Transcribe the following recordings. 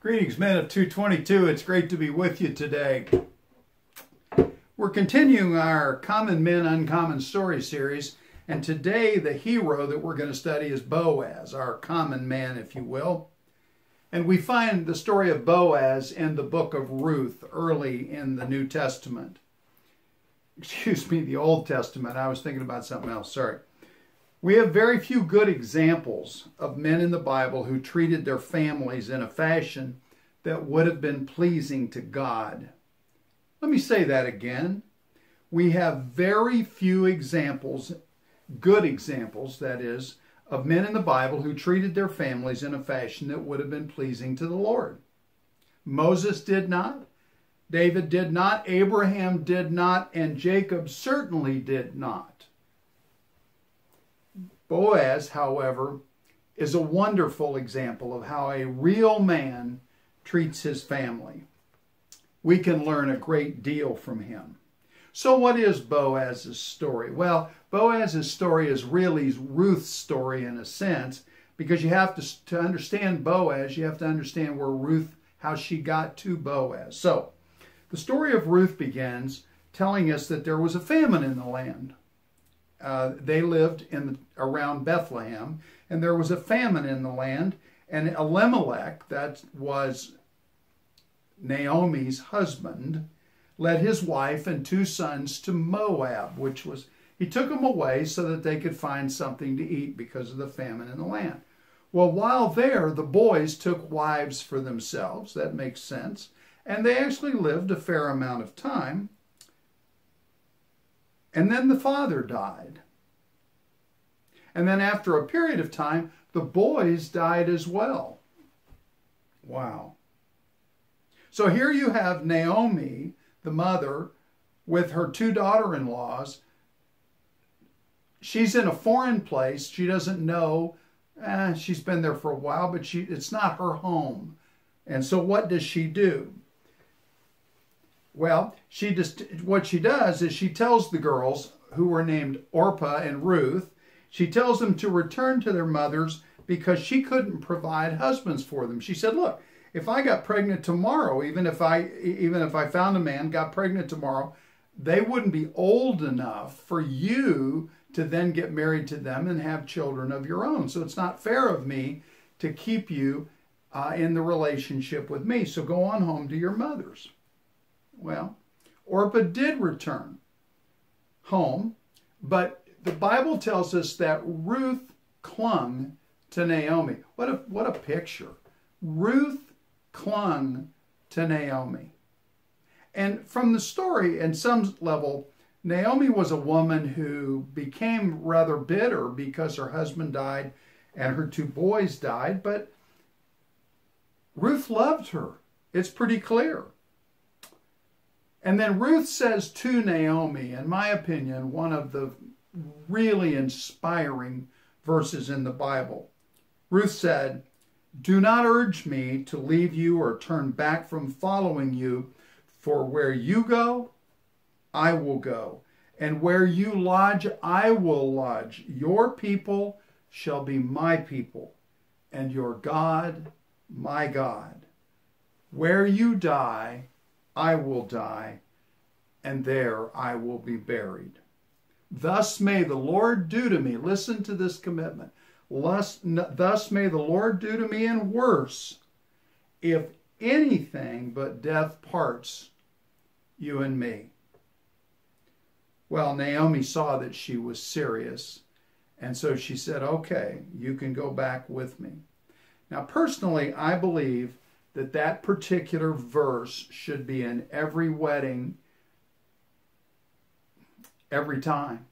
Greetings, men of 222. It's great to be with you today. We're continuing our Common Men, Uncommon Story series, and today the hero that we're going to study is Boaz, our common man, if you will. And we find the story of Boaz in the book of Ruth, early in the New Testament. Excuse me, the Old Testament. I was thinking about something else, sorry. We have very few good examples of men in the Bible who treated their families in a fashion that would have been pleasing to God. Let me say that again. We have very few examples, good examples, that is, of men in the Bible who treated their families in a fashion that would have been pleasing to the Lord. Moses did not, David did not, Abraham did not, and Jacob certainly did not. Boaz, however, is a wonderful example of how a real man treats his family. We can learn a great deal from him. So what is Boaz's story? Well, Boaz's story is really Ruth's story in a sense, because you have to understand Boaz, you have to understand where Ruth, how she got to Boaz. So the story of Ruth begins telling us that there was a famine in the land. They lived around Bethlehem, and there was a famine in the land, and Elimelech, that was Naomi's husband, led his wife and 2 sons to Moab, he took them away so that they could find something to eat because of the famine in the land. Well, while there, the boys took wives for themselves. That makes sense. And they actually lived a fair amount of time. And then the father died. And then after a period of time, the boys died as well. Wow. So here you have Naomi, the mother, with her 2 daughter-in-laws. She's in a foreign place. She doesn't know. She's been there for a while, but it's not her home. And so what does she do? Well, what she does is she tells the girls, who were named Orpah and Ruth, she tells them to return to their mothers because she couldn't provide husbands for them. She said, look, if I got pregnant tomorrow, even if I found a man, got pregnant tomorrow, they wouldn't be old enough for you to then get married to them and have children of your own. So it's not fair of me to keep you in the relationship with me. So go on home to your mothers. Well, Orpah did return home, but the Bible tells us that Ruth clung to Naomi. What a picture. Ruth clung to Naomi. And from the story, in some level, Naomi was a woman who became rather bitter because her husband died and her 2 boys died, but Ruth loved her. It's pretty clear. And then Ruth says to Naomi, in my opinion, one of the really inspiring verses in the Bible. Ruth said, "Do not urge me to leave you or turn back from following you, for where you go, I will go, and where you lodge, I will lodge. Your people shall be my people, and your God, my God. Where you die, I will die, and there I will be buried. Thus may the Lord do to me," listen to this commitment, "thus may the Lord do to me and worse, if anything but death parts you and me." Well, Naomi saw that she was serious, and so she said, okay, you can go back with me. Now, personally, I believe that particular verse should be in every wedding, every time,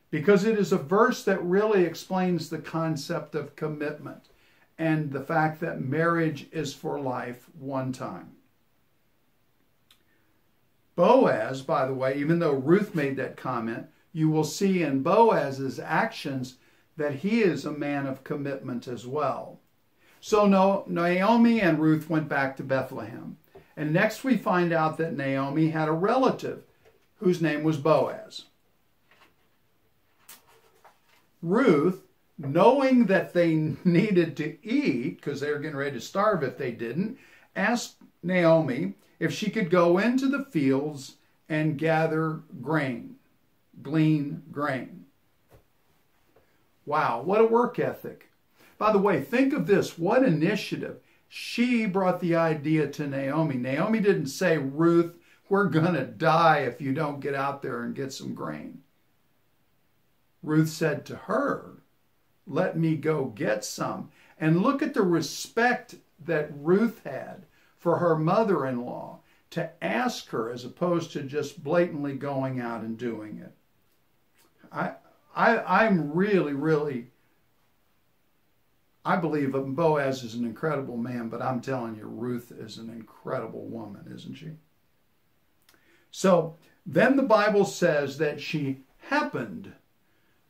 because it is a verse that really explains the concept of commitment and the fact that marriage is for life, one time. Boaz, by the way, even though Ruth made that comment, you will see in Boaz's actions that he is a man of commitment as well. So Naomi and Ruth went back to Bethlehem. And next we find out that Naomi had a relative whose name was Boaz. Ruth knowing that they needed to eat because they were getting ready to starve if they didn't, asked Naomi if she could go into the fields and gather grain, glean grain. Wow, what a work ethic. By the way, think of this, what initiative. She brought the idea to Naomi. Naomi didn't say, Ruth, we're going to die if you don't get out there and get some grain. Ruth said to her, let me go get some. And look at the respect that Ruth had for her mother-in-law to ask her as opposed to just blatantly going out and doing it. I'm really, I believe Boaz is an incredible man, but I'm telling you, Ruth is an incredible woman, isn't she? So then the Bible says that she happened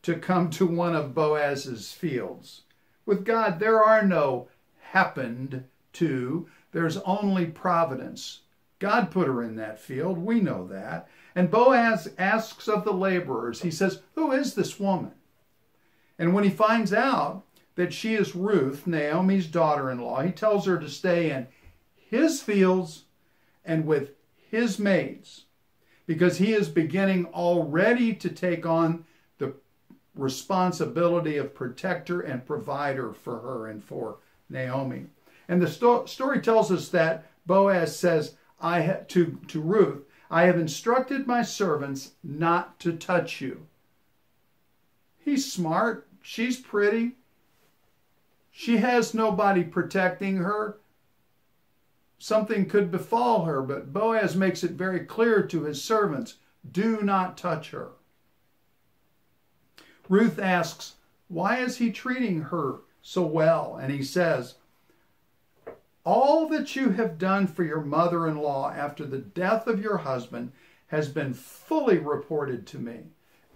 to come to one of Boaz's fields. With God, there are no happened to. There's only providence. God put her in that field. We know that. And Boaz asks of the laborers, he says, who is this woman? And when he finds out that she is Ruth, Naomi's daughter-in-law, he tells her to stay in his fields and with his maids, because he is beginning already to take on the responsibility of protector and provider for her and for Naomi. And the story tells us that Boaz says to Ruth, I have instructed my servants not to touch you. He's smart. She's pretty. She has nobody protecting her. Something could befall her, but Boaz makes it very clear to his servants, do not touch her. Ruth asks, why is he treating her so well? And he says, all that you have done for your mother-in-law after the death of your husband has been fully reported to me.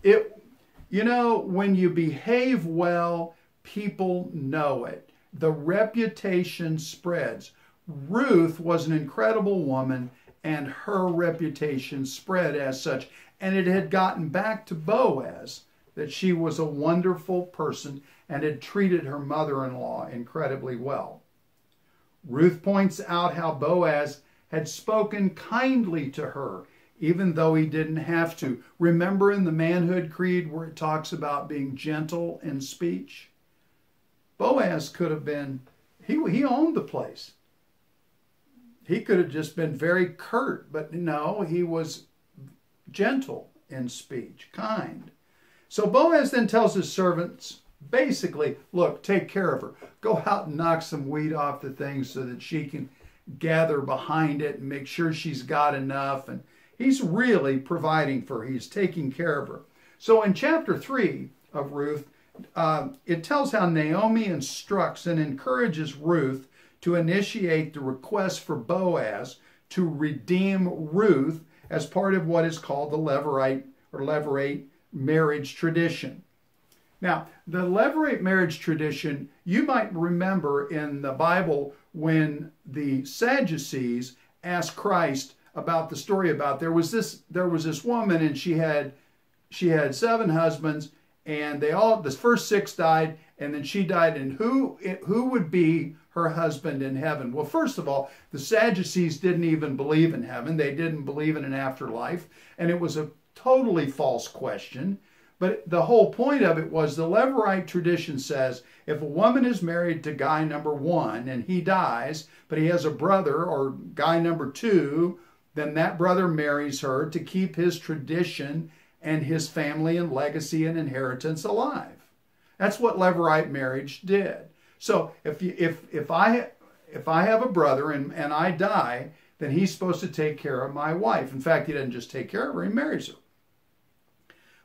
You know, when you behave well, people know it. The reputation spreads. Ruth was an incredible woman, and her reputation spread as such. And it had gotten back to Boaz that she was a wonderful person and had treated her mother-in-law incredibly well. Ruth points out how Boaz had spoken kindly to her, even though he didn't have to. Remember in the Manhood Creed where it talks about being gentle in speech? Boaz could have been, he owned the place. He could have just been very curt, but no, he was gentle in speech, kind. So Boaz then tells his servants, basically, look, take care of her. Go out and knock some weed off the thing so that she can gather behind it and make sure she's got enough. And he's really providing for her. He's taking care of her. So in chapter 3 of Ruth, it tells how Naomi instructs and encourages Ruth to initiate the request for Boaz to redeem Ruth as part of what is called the Levirate marriage tradition. Now, the Levirate marriage tradition, you might remember in the Bible when the Sadducees asked Christ about the story about there was this woman and she had 7 husbands, and the first 6 died, and then she died, and who would be her husband in heaven? Well, first of all, the Sadducees didn't even believe in heaven. They didn't believe in an afterlife, and it was a totally false question. But the whole point of it was the Levirate tradition says if a woman is married to guy number 1 and he dies, but he has a brother or guy number 2, then that brother marries her to keep his tradition and his family and legacy and inheritance alive. That's what Levirate marriage did. So if I have a brother and I die, then he's supposed to take care of my wife. In fact, he doesn't just take care of her, he marries her.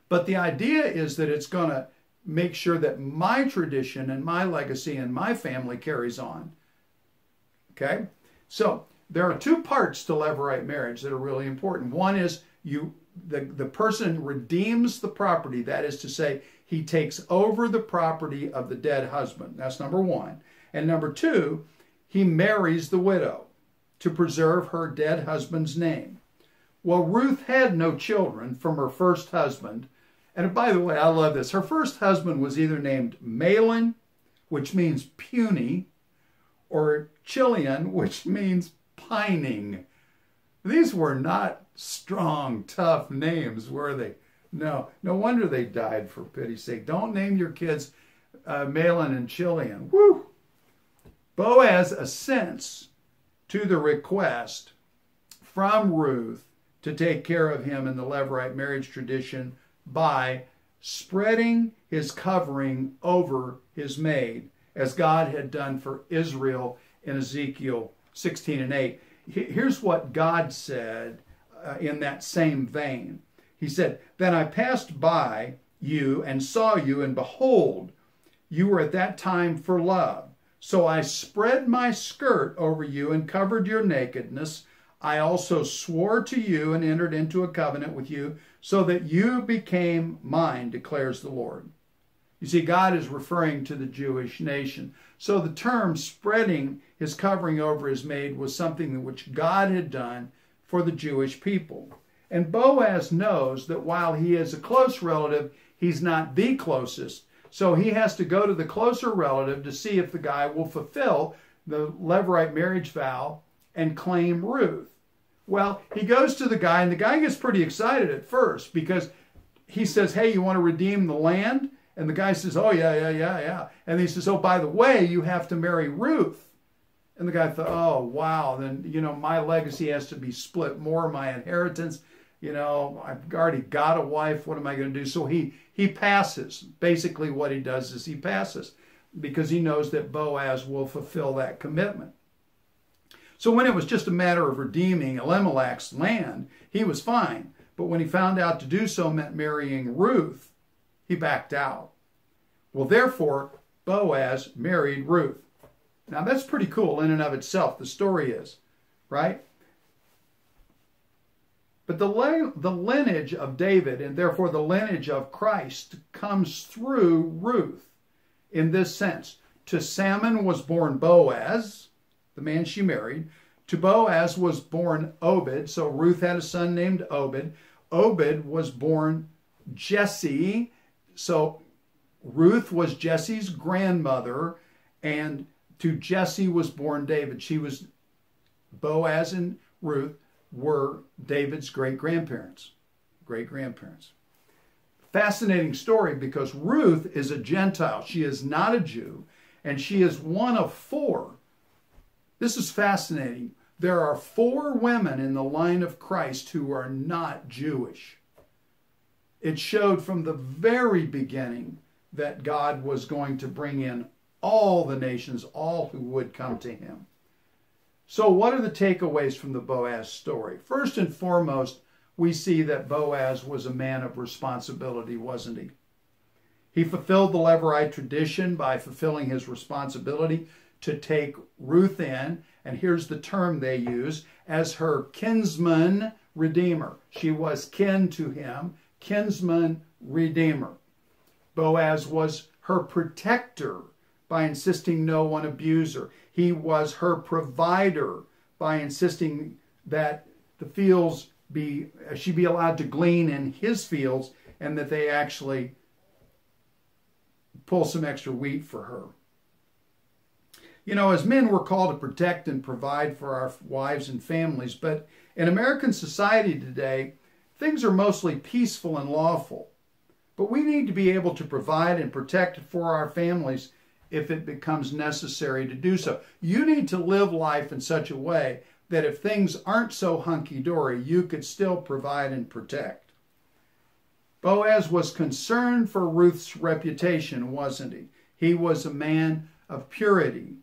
But the idea is that it's going to make sure that my tradition and my legacy and my family carries on. Okay? So there are 2 parts to Levirate marriage that are really important. One is the person redeems the property. That is to say, he takes over the property of the dead husband. That's number 1. And number 2, he marries the widow to preserve her dead husband's name. Well, Ruth had no children from her first husband, And by the way, I love this. Her first husband was either named Malin, which means puny, or Chilion, which means pining. These were not strong, tough names, were they? No wonder they died, for pity's sake. Don't name your kids Malin and Chilion. Woo! Boaz assents to the request from Ruth to take care of him in the Levirate marriage tradition by spreading his covering over his maid, as God had done for Israel in Ezekiel 16:8. Here's what God said in that same vein. He said, "Then I passed by you and saw you, and behold, you were at that time for love. So I spread my skirt over you and covered your nakedness. I also swore to you and entered into a covenant with you so that you became mine, declares the Lord." You see, God is referring to the Jewish nation. So the term spreading his covering over his maid was something which God had done for the Jewish people. And Boaz knows that while he is a close relative, he's not the closest. So he has to go to the closer relative to see if the guy will fulfill the Levirate marriage vow and claim Ruth. Well, he goes to the guy, and the guy gets pretty excited at first because he says, "Hey, you want to redeem the land?" And the guy says, "Oh, yeah. And he says, "Oh, by the way, you have to marry Ruth." And the guy thought, "Oh, wow, then, my legacy has to be split more, my inheritance. I've already got a wife. What am I going to do?" So he passes. Basically what he does is he passes because he knows that Boaz will fulfill that commitment. So when it was just a matter of redeeming Elimelech's land, he was fine. But when he found out to do so meant marrying Ruth, he backed out. Well, therefore, Boaz married Ruth. Now, that's pretty cool in and of itself, the story is, right? But the lineage of David, and therefore the lineage of Christ, comes through Ruth in this sense. To Salmon was born Boaz, the man she married. To Boaz was born Obed, so Ruth had a son named Obed. Obed was born Jesse, so Ruth was Jesse's grandmother, and to Jesse was born David. Boaz and Ruth were David's great-grandparents. Fascinating story because Ruth is a Gentile. She is not a Jew, and she is one of four. This is fascinating. There are 4 women in the line of Christ who are not Jewish. It showed from the very beginning that God was going to bring in all the nations, all who would come to him. So what are the takeaways from the Boaz story? First and foremost, we see that Boaz was a man of responsibility, wasn't he? He fulfilled the Levirate tradition by fulfilling his responsibility to take Ruth in, and here's the term they use, as her kinsman redeemer. She was kin to him, kinsman redeemer. Boaz was her protector by insisting no one abuse her. He was her provider by insisting that the fields she be allowed to glean in his fields and that they actually pull some extra wheat for her. As men, we're called to protect and provide for our wives and families, but in American society today, things are mostly peaceful and lawful. But we need to be able to provide and protect for our families if it becomes necessary to do so. You need to live life in such a way that if things aren't so hunky-dory, you could still provide and protect. Boaz was concerned for Ruth's reputation, wasn't he? He was a man of purity.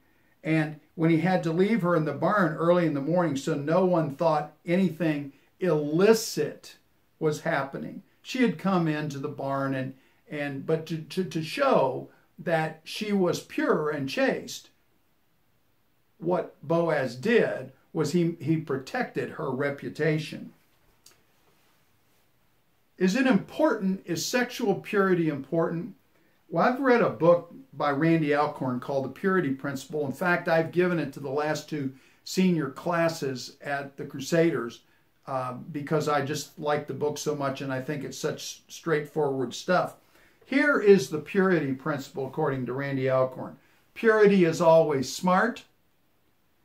And when he had to leave her in the barn early in the morning so no one thought anything illicit was happening, she had come into the barn but to show that she was pure and chaste, what Boaz did was he protected her reputation. Is it important? Is sexual purity important? Well, I've read a book by Randy Alcorn called The Purity Principle. In fact, I've given it to the last 2 senior classes at the Crusaders because I just like the book so much and I think it's such straightforward stuff. Here is the purity principle according to Randy Alcorn. Purity is always smart.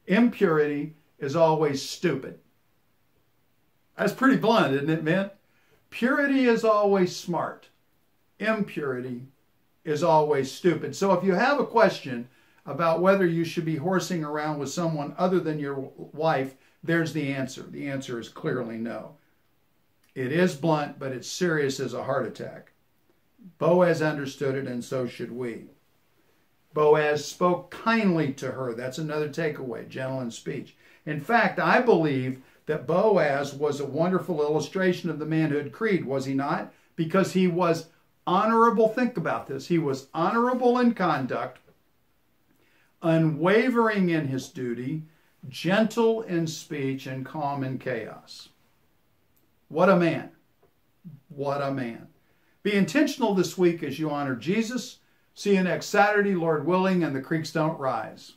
Impurity is always stupid. That's pretty blunt, isn't it, man? Purity is always smart. Impurity is always stupid. So if you have a question about whether you should be horsing around with someone other than your wife, there's the answer. The answer is clearly no. It is blunt, but it's serious as a heart attack. Boaz understood it, and so should we. Boaz spoke kindly to her. That's another takeaway, gentle in speech. In fact, I believe that Boaz was a wonderful illustration of the manhood creed, was he not? Because he was honorable. Think about this. He was honorable in conduct, unwavering in his duty, gentle in speech, and calm in chaos. What a man. What a man. Be intentional this week as you honor Jesus. See you next Saturday, Lord willing, and the creeks don't rise.